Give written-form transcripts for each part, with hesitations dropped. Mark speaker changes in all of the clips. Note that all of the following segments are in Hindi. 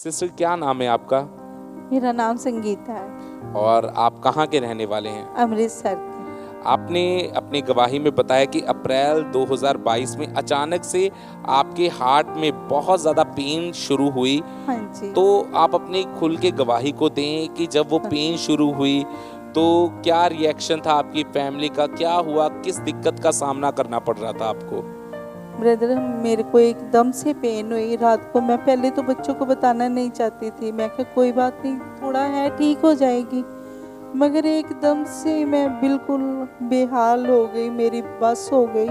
Speaker 1: सिस्टर क्या नाम है आपका
Speaker 2: मेरा नाम संगीता है।
Speaker 1: और आप कहाँ के रहने वाले हैं?
Speaker 2: अमृतसर के।
Speaker 1: आपने अपनी गवाही में बताया कि अप्रैल 2022 में अचानक से आपके हार्ट में बहुत ज़्यादा पेन शुरू हुई।
Speaker 2: हाँ जी।
Speaker 1: तो आप अपनी खुल के गवाही को दें कि जब वो पेन शुरू हुई तो क्या रिएक्शन था आपकी फैमिली का, क्या हुआ, किस दिक्कत का सामना करना पड़ रहा था आपको?
Speaker 2: ब्रदर, मेरे को एकदम से पेन हुई रात को। मैं पहले तो बच्चों को बताना नहीं चाहती थी, मैं क्या कोई बात नहीं, थोड़ा है, ठीक हो जाएगी। मगर एकदम से मैं बिल्कुल बेहाल हो गई, मेरी बस हो गई।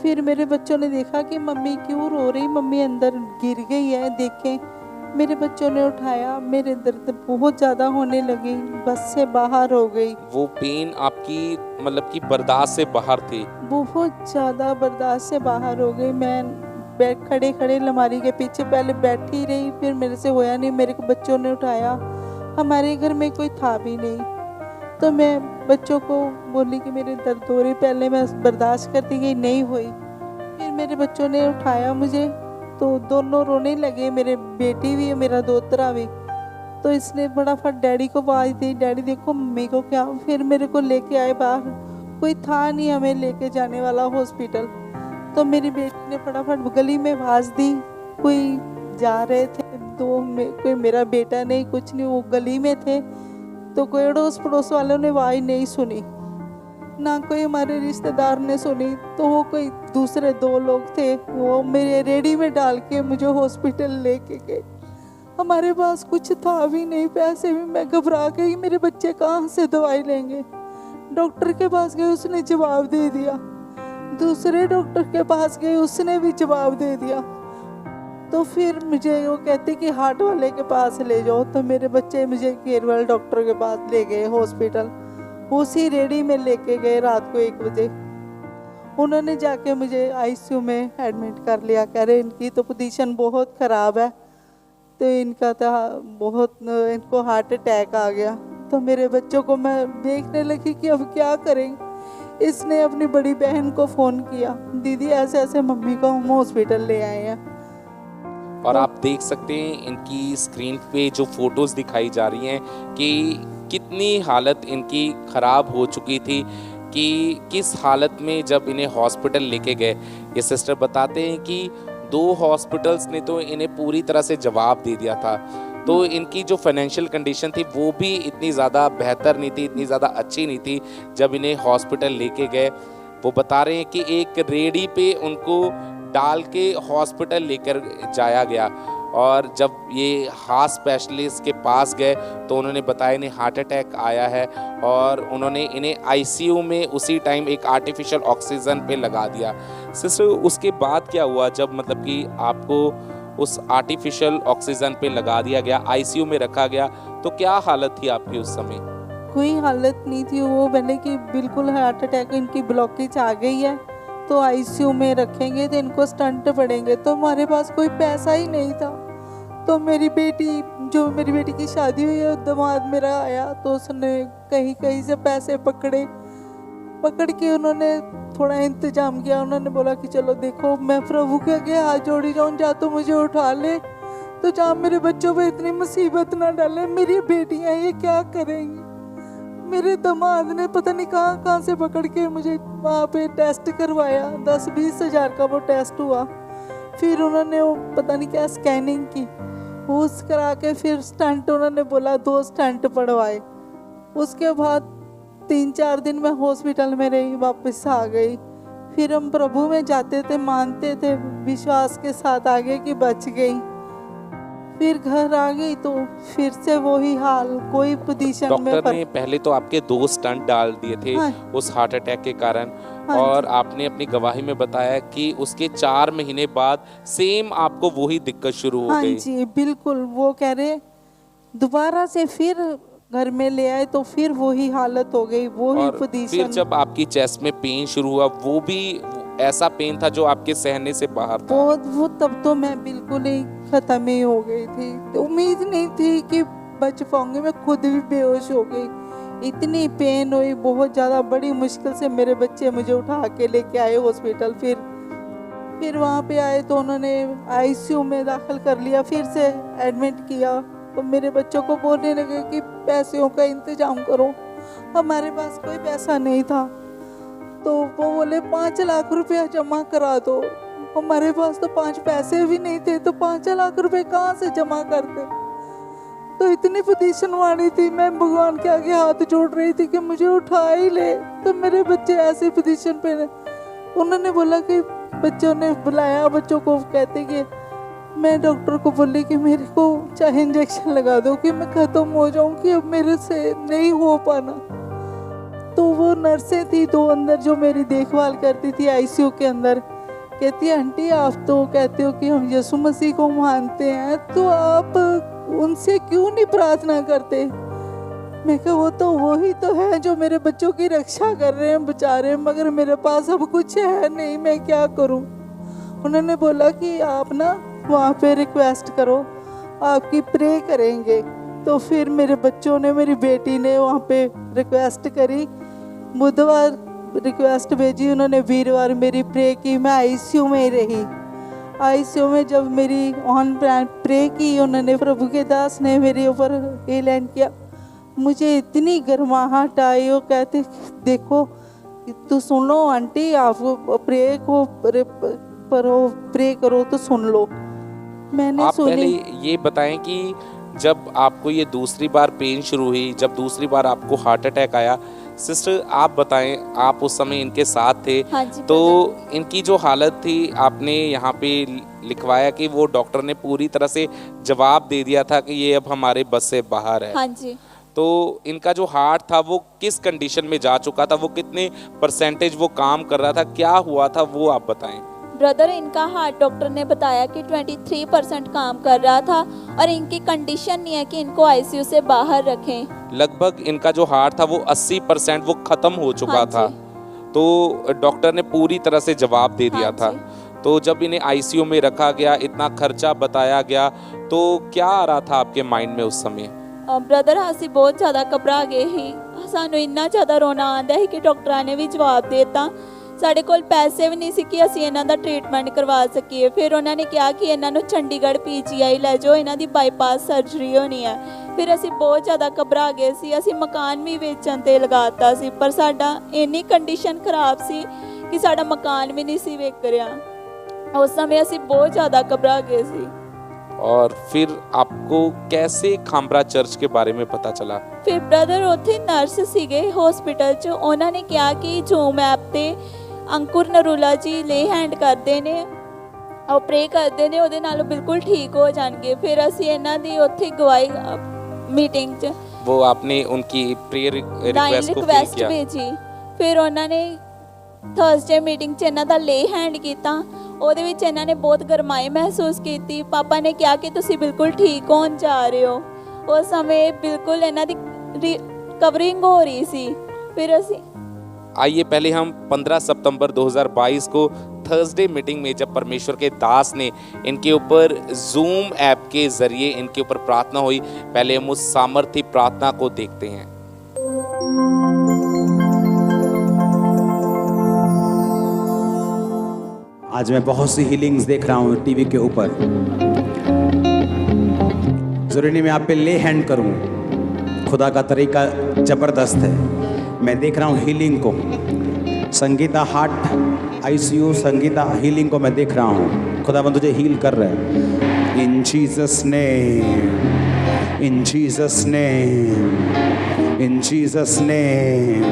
Speaker 2: फिर मेरे बच्चों ने देखा कि मम्मी क्यों रो रही, मम्मी अंदर गिर गई है, देखें। मेरे बच्चों ने उठाया, मेरे दर्द बहुत ज़्यादा होने लगी, बस से बाहर हो गई।
Speaker 1: वो पेन आपकी मतलब कि बर्दाश्त से बाहर थी?
Speaker 2: बहुत ज़्यादा बर्दाश्त से बाहर हो गई। मैं बैठ खड़े खड़े अलमारी के पीछे पहले बैठी रही, फिर मेरे से होया नहीं, मेरे को बच्चों ने उठाया। हमारे घर में कोई था भी नहीं, तो मैं बच्चों को बोली कि मेरे दर्द हो रही। पहले मैं बर्दाश्त करती गई, नहीं हुई। फिर मेरे बच्चों ने उठाया मुझे, तो दोनों रोने लगे, मेरे बेटी भी मेरा दोतरा भी। तो इसने फटाफट डैडी को आवाज़ दी, डैडी देखो मम्मी को क्या। फिर मेरे को लेके आए बाहर, कोई था नहीं हमें लेके जाने वाला हॉस्पिटल। तो मेरी बेटी ने फटाफट गली में आवाज़ दी, कोई जा रहे थे कोई मेरा बेटा नहीं, कुछ नहीं, वो गली में थे। तो कोई अड़ोस पड़ोस वालों ने आवाज़ नहीं सुनी, ना कोई हमारे रिश्तेदार ने सुनी। तो वो कोई दूसरे दो लोग थे, वो मेरे रेडी में डाल के मुझे हॉस्पिटल लेके गए। हमारे पास कुछ था भी नहीं, पैसे भी। मैं घबरा गई, मेरे बच्चे कहाँ से दवाई लेंगे। डॉक्टर के पास गए, उसने जवाब दे दिया। दूसरे डॉक्टर के पास गए, उसने भी जवाब दे दिया। तो फिर मुझे वो कहते कि हार्ट वाले के पास ले जाओ। तो मेरे बच्चे मुझे केरवाल डॉक्टर के पास ले गए हॉस्पिटल। उसी रेडी में लेके गए रात को 1 बजे। उन्होंने जाके मुझे आईसीयू में एडमिट कर लिया। कह रहे इनकी तो पोजीशन बहुत ख़राब है, तो इनका तो बहुत, इनको हार्ट अटैक आ गया। तो मेरे बच्चों को मैं देखने लगी कि अब क्या करें। इसने अपनी बड़ी बहन को फ़ोन किया, दीदी ऐसे ऐसे मम्मी को हम हॉस्पिटल ले आए हैं।
Speaker 1: और आप देख सकते हैं इनकी स्क्रीन पे जो फोटोज़ दिखाई जा रही हैं कि कितनी हालत इनकी ख़राब हो चुकी थी, कि किस हालत में जब इन्हें हॉस्पिटल लेके गए। ये सिस्टर बताते हैं कि 2 हॉस्पिटल्स ने तो इन्हें पूरी तरह से जवाब दे दिया था। तो इनकी जो फाइनेंशियल कंडीशन थी वो भी इतनी ज़्यादा बेहतर नहीं थी, इतनी ज़्यादा अच्छी नहीं थी। जब इन्हें हॉस्पिटल लेके गए, वो बता रहे हैं कि एक रेडी पे उनको डाल के हॉस्पिटल लेकर जाया गया। और जब ये हार्ट स्पेशलिस्ट के पास गए तो उन्होंने बताया इन्हें हार्ट अटैक आया है, और उन्होंने इन्हें आईसीयू में उसी टाइम एक आर्टिफिशियल ऑक्सीजन पे लगा दिया। सिस्टर, उसके बाद क्या हुआ जब मतलब कि आपको उस आर्टिफिशियल ऑक्सीजन पे लगा दिया गया, आईसीयू में रखा गया, तो क्या हालत थी आपकी उस समय?
Speaker 2: कोई हालत नहीं थी, वो मैंने कि बिल्कुल हार्ट अटैक, इनकी ब्लॉकेज आ गई है, तो आईसीयू में रखेंगे, तो इनको स्टंट पड़ेंगे। तो हमारे पास कोई पैसा ही नहीं था। तो मेरी बेटी की शादी हुई है, दामाद मेरा आया, तो उसने कहीं कहीं से पैसे पकड़ के उन्होंने थोड़ा इंतजाम किया। उन्होंने बोला कि चलो देखो, मैं प्रभु के आगे हाथ जोड़ी जाऊँ, जा तो मुझे उठा ले, तो जहाँ मेरे बच्चों पर इतनी मुसीबत ना डाले। मेरी बेटियाँ ये क्या करेंगी। मेरे दामाद ने पता नहीं कहाँ कहाँ से पकड़ के मुझे वहाँ पे टेस्ट करवाया, 10-20 हज़ार का वो टेस्ट हुआ। फिर उन्होंने वो पता नहीं क्या स्कैनिंग की, उस करा के फिर स्टंट उन्होंने बोला 2 स्टंट पड़वाए। उसके बाद 3-4 दिन मैं हॉस्पिटल में रही, वापस आ गई। फिर हम प्रभु में जाते थे, मानते थे विश्वास के साथ आगे कि बच गई। फिर घर आ गई तो फिर से वही हाल, कोई पोजीशन में।
Speaker 1: डॉक्टर ने पहले तो आपके 2 स्टंट डाल दिए थे उस हार्ट अटैक के कारण, और आपने अपनी गवाही में बताया कि उसके 4 महीने बाद सेम आपको वही दिक्कत शुरू हो गई।
Speaker 2: हाँ जी, बिल्कुल। वो कह रहे दोबारा से फिर घर में ले आए तो फिर वही हालत हो गई, वही पोजीशन।
Speaker 1: फिर जब आपकी चेस्ट में पेन शुरू हुआ, वो भी ऐसा पेन था जो आपके सहने से बाहर था।
Speaker 2: वो तब तो मैं बिल्कुल ही खत्म ही हो गई थी। उम्मीद नहीं थी कि बच पाऊंगी, मैं खुद भी बेहोश हो गई। इतनी पेन हुई बहुत ज़्यादा, बड़ी मुश्किल से मेरे बच्चे मुझे उठा के लेके आए हॉस्पिटल। फिर वहाँ पे आए तो उन्होंने आईसीयू में दाखिल कर लिया, फिर से एडमिट किया। तो मेरे बच्चों को बोलने लगे कि पैसों का इंतजाम करो। हमारे पास कोई पैसा नहीं था, तो वो बोले 5 लाख रुपया जमा करा दो। हमारे पास तो 5 पैसे भी नहीं थे, तो 5 लाख रुपए कहाँ से जमा करते। तो इतनी पोजीशन वाली थी, मैं भगवान के आगे हाथ जोड़ रही थी कि मुझे उठा ही ले। तो मेरे बच्चे ऐसी पोजीशन पे उन्होंने बोला कि बच्चों ने बुलाया, बच्चों को कहते कि मैं डॉक्टर को बोली कि मेरे को चाहे इंजेक्शन लगा दो कि मैं ख़त्म हो जाऊं, कि अब मेरे से नहीं हो पाना। तो वो नर्सें थी 2 अंदर जो मेरी देखभाल करती थी आईसीयू के अंदर, कहती है आंटी आप तो कहते हो कि हम यीशु मसीह को मानते हैं, तो आप उनसे क्यों नहीं प्रार्थना करते। मैं कहा वो तो वही तो है जो मेरे बच्चों की रक्षा कर रहे हैं बेचारे, मगर मेरे पास अब कुछ है नहीं, मैं क्या करूं। उन्होंने बोला कि आप ना वहाँ पे रिक्वेस्ट करो, आपकी प्रे करेंगे। तो फिर मेरे बच्चों ने, मेरी बेटी ने वहाँ पे रिक्वेस्ट करी, बुधवार रिक्वेस्ट भेजी उन्होंने, वीरवार मेरी प्रे की, मैं आईसीयू में ही रही। आईसीयू में जब मेरी ऑन प्रे की उन्होंने, प्रभु के दास ने मेरे ऊपर ये लैंड किया, मुझे इतनी गर्माहट आई। वो कहते देखो तो सुनो आंटी, आप प्रे को प्रे करो तो सुन लो। मैंने
Speaker 1: आप
Speaker 2: सुनी।
Speaker 1: पहले ये बताएं कि जब आपको ये दूसरी बार पेन शुरू हुई, जब दूसरी बार आपको हार्ट अटैक आया, सिस्टर आप बताएं, आप उस समय इनके साथ थे।
Speaker 3: हाँ जी,
Speaker 1: तो इनकी जो हालत थी, आपने यहाँ पे लिखवाया कि वो डॉक्टर ने पूरी तरह से जवाब दे दिया था कि ये अब हमारे बस से बाहर है।
Speaker 3: हाँ जी।
Speaker 1: तो इनका जो हार्ट था वो किस कंडीशन में जा चुका था, वो कितने परसेंटेज वो काम कर रहा था, क्या हुआ था, वो आप बताएं।
Speaker 3: ब्रदर, इनका हार्ट डॉक्टर ने बताया कि 23% काम कर रहा था और इनकी कंडीशन नहीं है कि इनको आईसीयू से बाहर रखें।
Speaker 1: लगभग इनका जो हार्ट था वो 80% वो खत्म हो चुका
Speaker 3: हाँ
Speaker 1: था। तो डॉक्टर ने पूरी तरह से जवाब दे दिया
Speaker 3: हाँ
Speaker 1: था। तो जब इन्हें आईसीयू में रखा गया, इतना खर्चा बताया गया, तो क्या आ रहा था आपके माइंड में उस समय?
Speaker 3: ब्रदर, ਅਸੀਂ बहुत ज़्यादा घबरा गए ही, ਸਾਨੂੰ ਇੰਨਾ ਜ਼ਿਆਦਾ ਰੋਣਾ ਆਂਦਾ ਸੀ ਕਿ ਡਾਕਟਰਾਂ ਨੇ ਵੀ ਜਵਾਬ ਦੇ ਦਿੱਤਾ। ਸਾਡੇ ਕੋਲ ਪੈਸੇ ਵੀ ਨਹੀਂ ਸੀ ਕਿ ਅਸੀਂ ਇਹਨਾਂ ਦਾ ਟ੍ਰੀਟਮੈਂਟ ਕਰਵਾ ਸਕੀਏ। ਫਿਰ ਉਹਨਾਂ ਨੇ ਕਿਹਾ ਕਿ ਇਹਨਾਂ ਨੂੰ ਚੰਡੀਗੜ੍ਹ ਪੀਜੀਆਈ ਲੈ ਜਾਓ, ਇਹਨਾਂ ਦੀ ਬਾਈਪਾਸ ਸਰਜਰੀ ਹੋਣੀ ਹੈ। ਫਿਰ ਅਸੀਂ ਬਹੁਤ ਜ਼ਿਆਦਾ ਘਬਰਾ ਗਏ ਸੀ, ਅਸੀਂ ਮਕਾਨ ਵੀ ਵੇਚਣ ਤੇ ਲਗਾਤਾ ਸੀ, ਪਰ ਸਾਡਾ ਇੰਨੀ ਕੰਡੀਸ਼ਨ ਖਰਾਬ ਸੀ ਕਿ ਸਾਡਾ ਮਕਾਨ ਵੀ ਨਹੀਂ ਸੀ ਵਿਕ ਰਿਹਾ। ਉਸ ਸਮੇਂ ਅਸੀਂ ਬਹੁਤ ਜ਼ਿਆਦਾ ਘਬਰਾ ਗਏ ਸੀ।
Speaker 1: और फिर आपको कैसे खामरा चर्च के बारे में पता चला?
Speaker 3: ਫਿਰ ਬ੍ਰਦਰ ਉੱਥੇ ਨਰਸ ਸੀਗੇ ਹਸਪੀਟਲ 'ਚ, ਉਹਨਾਂ ਨੇ ਕਿਹਾ ਕਿ ਜ਼ੂਮ ਐਪ ਤੇ ਅੰਕੁਰ ਨਰੂਲਾ ਜੀ ਲੇ ਹੈਂਡ ਕਰਦੇ ਨੇ, ਉਹ ਪ੍ਰੇ ਕਰਦੇ ਨੇ, ਉਹਦੇ ਨਾਲ ਬਿਲਕੁਲ ਠੀਕ ਹੋ ਜਾਣਗੇ। ਫਿਰ ਅਸੀਂ ਇਹਨਾਂ ਦੀ ਉੱਥੇ ਗਵਾਹੀ ਮੀਟਿੰਗ 'ਚ
Speaker 1: वो आपने उनकी प्रेयर रिक्वेस्ट को फिल
Speaker 3: ਰਿਕਵੈਸਟ
Speaker 1: किया?
Speaker 3: ਭੇਜੀ। ਫਿਰ ਉਹਨਾਂ ਨੇ ਥਰਸਡੇ ਮੀਟਿੰਗ 'ਚ ਇਹਨਾਂ ਦਾ ਲੇ ਹੈਂਡ ਕੀਤਾ। ਉਹਦੇ ਵਿੱਚ ਇਹਨਾਂ ਨੇ ਬਹੁਤ ਗਰਮਾਈ ਮਹਿਸੂਸ ਕੀਤੀ। ਪਾਪਾ ਨੇ ਕਿਹਾ ਕਿ ਤੁਸੀਂ ਬਿਲਕੁਲ ਠੀਕ ਹੋਣ ਜਾ ਰਹੇ ਹੋ। ਉਸ ਸਮੇਂ ਬਿਲਕੁਲ ਇਹਨਾਂ ਦੀ ਰਿਕਵਰਿੰਗ ਹੋ ਰਹੀ ਸੀ। ਫਿਰ ਅਸੀਂ
Speaker 1: आइए पहले हम 15 सितंबर 2022 को थर्सडे मीटिंग में जब परमेश्वर के दास ने इनके ऊपर जूम ऐप के ज़रिए इनके ऊपर प्रार्थना हुई, पहले हम उस सामर्थ्य प्रार्थना को देखते हैं।
Speaker 4: आज मैं बहुत सी हीलिंग्स देख रहा हूँ टीवी के ऊपर। जरूरी नहीं मैं आप पे ले हैंड करूँ, खुदा का तरीका ज़बरदस्त है। मैं देख रहा हूँ हीलिंग को, Sangeeta heart ICU, Sangeeta healing को मैं देख रहा हूँ। खुदा तुझे हील कर रहा है। इन जीसस नेम, इन जीसस नेम, इन जीसस नेम।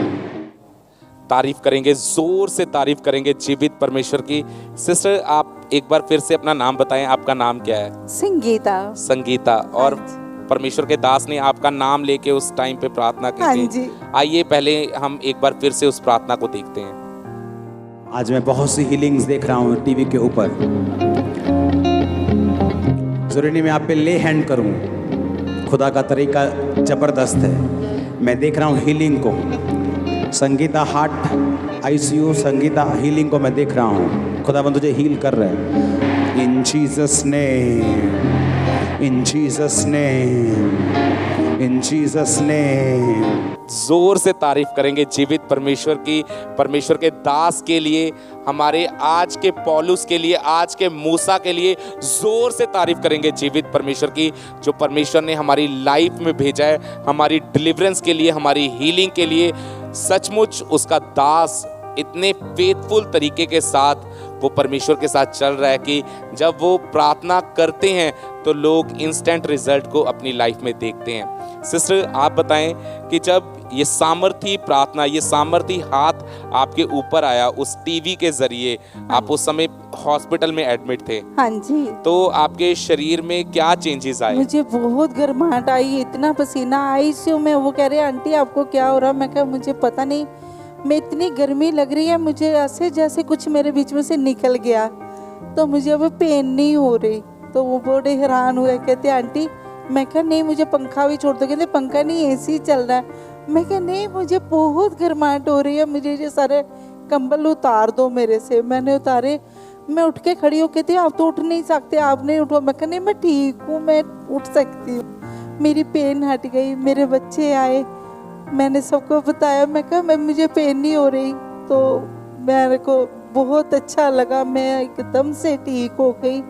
Speaker 1: तारीफ करेंगे, जोर से तारीफ करेंगे जीवित परमेश्वर की। सिस्टर आप एक बार फिर से अपना नाम बताएं, आपका नाम क्या है?
Speaker 2: संगीता।
Speaker 1: संगीता। और परमेश्वर के दास ने आपका नाम लेके उस टाइम पे प्रार्थना की
Speaker 2: हाँ
Speaker 1: थी।
Speaker 2: जी।
Speaker 1: आइए पहले हम एक बार फिर से उस प्रार्थना को देखते हैं।
Speaker 4: आज मैं बहुत सी हीलिंग्स देख रहा हूँ टीवी के ऊपर। जरूरी नहीं मैं आप पे ले हैंड करूँ, खुदा का तरीका ज़बरदस्त है। मैं देख रहा हूँ हीलिंग को, Sangeeta heart ICU, Sangeeta healing को मैं देख रहा हूँ। खुदा तुझे हील कर रहा है। इन Jesus name, in Jesus name, In Jesus' name.
Speaker 1: जोर से तारीफ करेंगे जीवित परमेश्वर की, परमेश्वर के दास के लिए, हमारे आज के पौलुस के लिए, आज के मूसा के लिए जोर से तारीफ करेंगे जीवित परमेश्वर की, जो परमेश्वर ने हमारी लाइफ में भेजा है, हमारी डिलीवरेंस के लिए, हमारी हीलिंग के लिए। सचमुच उसका दास इतने फेथफुल तरीके के साथ वो परमेश्वर के साथ चल रहा है कि जब वो प्रार्थना करते हैं तो लोग इंस्टेंट रिजल्ट को अपनी लाइफ में देखते हैं। सिस्टर, आप बताएं कि जब ये सामर्थी प्रार्थना, ये सामर्थी हाथ आपके ऊपर आया उस टीवी के जरिए, आप उस समय हॉस्पिटल में एडमिट थे,
Speaker 2: हाँ जी,
Speaker 1: तो आपके शरीर में क्या चेंजेस आए?
Speaker 2: मुझे बहुत गर्माहट आई, इतना पसीना। आईसीयू में वो कह रहे आंटी आपको क्या हो रहा? मैं कहा मुझे पता नहीं, मैं इतनी गर्मी लग रही है, मुझे ऐसे जैसे कुछ मेरे बीच में से निकल गया, तो मुझे अब पेन नहीं हो रही। तो वो बड़े हैरान हुए, कहते आंटी, मैं कहा नहीं मुझे पंखा भी छोड़ दो। कहते पंखा नहीं, एसी चल रहा है। मैं कहा नहीं मुझे बहुत गर्माहट हो रही है, मुझे ये सारे कंबल उतार दो मेरे से। मैंने उतारे, मैं उठ के खड़ी हो, कहती आप तो उठ नहीं सकते, आप नहीं उठो। मैं कहा नहीं मैं ठीक हूँ, मैं उठ सकती हूँ। मेरी पेन हट गई, मेरे बच्चे आए, मैंने सबको बताया। मैं कहा मैं मुझे पेन नहीं हो रही, तो मेरे को बहुत अच्छा लगा, मैं एकदम से ठीक हो गई,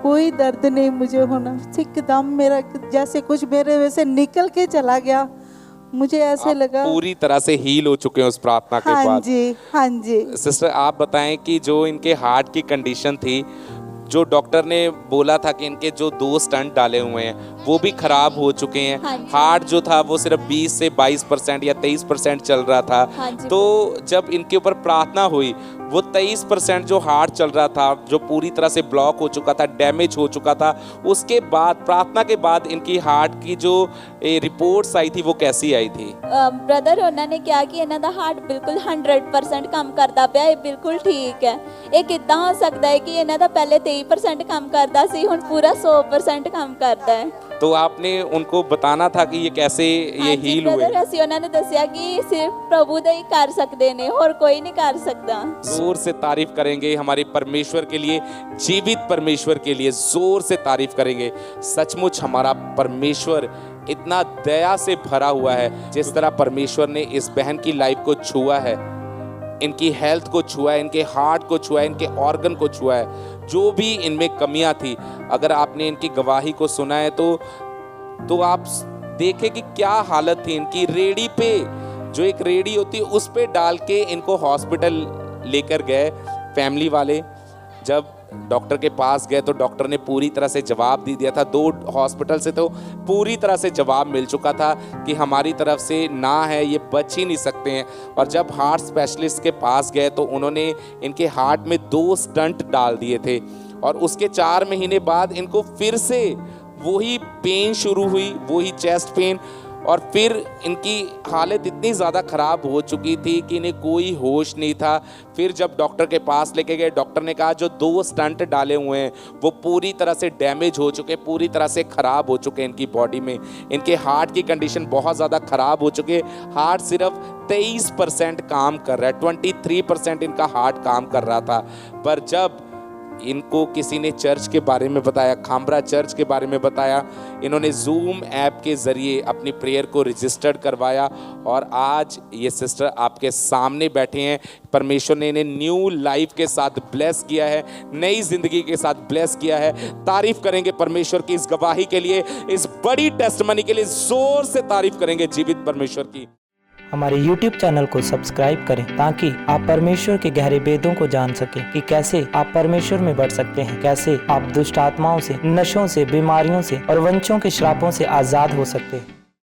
Speaker 2: कोई दर्द नहीं मुझे होना। एकदम मेरा जैसे कुछ मेरे वैसे निकल के चला गया, मुझे ऐसे लगा
Speaker 1: पूरी तरह से हील हो चुके हैं उस प्रार्थना के बाद।
Speaker 2: हाँ जी, हाँ जी।
Speaker 1: सिस्टर, आप बताएं कि जो इनके हार्ट की कंडीशन थी, जो डॉक्टर ने बोला था कि इनके जो 2 स्टंट डाले हुए हैं वो भी खराब हो चुके हैं।
Speaker 3: हाँ,
Speaker 1: हार्ट जो था वो सिर्फ 20 से 22% या 23% चल रहा था।
Speaker 3: हाँ,
Speaker 1: तो जब इनके ऊपर प्रार्थना हुई, वो 23% जो हार्ट चल रहा था, जो पूरी तरह से ब्लॉक हो चुका था, डैमेज हो चुका था, उसके बाद प्रार्थना के बाद इनकी हार्ट की जो रिपोर्ट्स आई थी वो कैसी आई थी?
Speaker 3: ब्रदर उन्होंने क्या कि इन्हों का हार्ट बिल्कुल 100% काम करता पाया, ये बिल्कुल ठीक है। ये कितना हो सकता है कि इन्हों का पहले 23% काम करता सी, हुण पूरा 100% काम करता है।
Speaker 1: तो आपने उनको बताना था कि ये कैसे ये हील हुए?
Speaker 3: ਅਸੀਂ ਉਹਨਾਂ ਨੇ ਦੱਸਿਆ कि सिर्फ प्रभु ਦਾ ही कर सकते ने, और कोई नहीं कर सकता।
Speaker 1: जोर से तारीफ करेंगे हमारे परमेश्वर के लिए, जीवित परमेश्वर के लिए जोर से तारीफ करेंगे। सचमुच हमारा परमेश्वर इतना दया से भरा हुआ है। जिस तरह परमेश्वर ने इस बहन की लाइफ को छुआ है, इनकी हेल्थ को छुआ है, इनके हार्ट को छुआ है, इनके ऑर्गन को छुआ है, जो भी इनमें कमियां थी, अगर आपने इनकी गवाही को सुना है तो आप देखें कि क्या हालत थी इनकी। रेडी पे, जो एक रेडी होती है उस पे डाल के इनको हॉस्पिटल लेकर गए फैमिली वाले। जब डॉक्टर के पास गए तो डॉक्टर ने पूरी तरह से जवाब दे दिया था। 2 हॉस्पिटल से तो पूरी तरह से जवाब मिल चुका था कि हमारी तरफ से ना है, ये बच ही नहीं सकते हैं। और जब हार्ट स्पेशलिस्ट के पास गए तो उन्होंने इनके हार्ट में 2 स्टंट डाल दिए थे, और उसके 4 महीने बाद इनको फिर से वही पेन शुरू हुई, वही चेस्ट पेन, और फिर इनकी हालत इतनी ज़्यादा ख़राब हो चुकी थी कि इन्हें कोई होश नहीं था। फिर जब डॉक्टर के पास लेके गए, डॉक्टर ने कहा जो 2 स्टंट डाले हुए हैं वो पूरी तरह से डैमेज हो चुके, पूरी तरह से ख़राब हो चुके हैं इनकी बॉडी में। इनके हार्ट की कंडीशन बहुत ज़्यादा ख़राब हो चुके। हार्ट सिर्फ 23% काम कर रहा है, 23% इनका हार्ट काम कर रहा था। पर जब इनको किसी ने चर्च के बारे में बताया, खामरा चर्च के बारे में बताया, इन्होंने जूम ऐप के ज़रिए अपनी प्रेयर को रजिस्टर्ड करवाया, और आज ये सिस्टर आपके सामने बैठे हैं। परमेश्वर ने इन्हें न्यू लाइफ के साथ ब्लेस किया है, नई ज़िंदगी के साथ ब्लेस किया है। तारीफ़ करेंगे परमेश्वर की इस गवाही के लिए, इस बड़ी टेस्टमनी के लिए ज़ोर से तारीफ़ करेंगे जीवित परमेश्वर की।
Speaker 5: हमारे YouTube चैनल को सब्सक्राइब करें ताकि आप परमेश्वर के गहरे भेदों को जान सकें कि कैसे आप परमेश्वर में बढ़ सकते हैं, कैसे आप दुष्ट आत्माओं से, नशों से, बीमारियों से और वंशों के श्रापों से आज़ाद हो सकते हैं।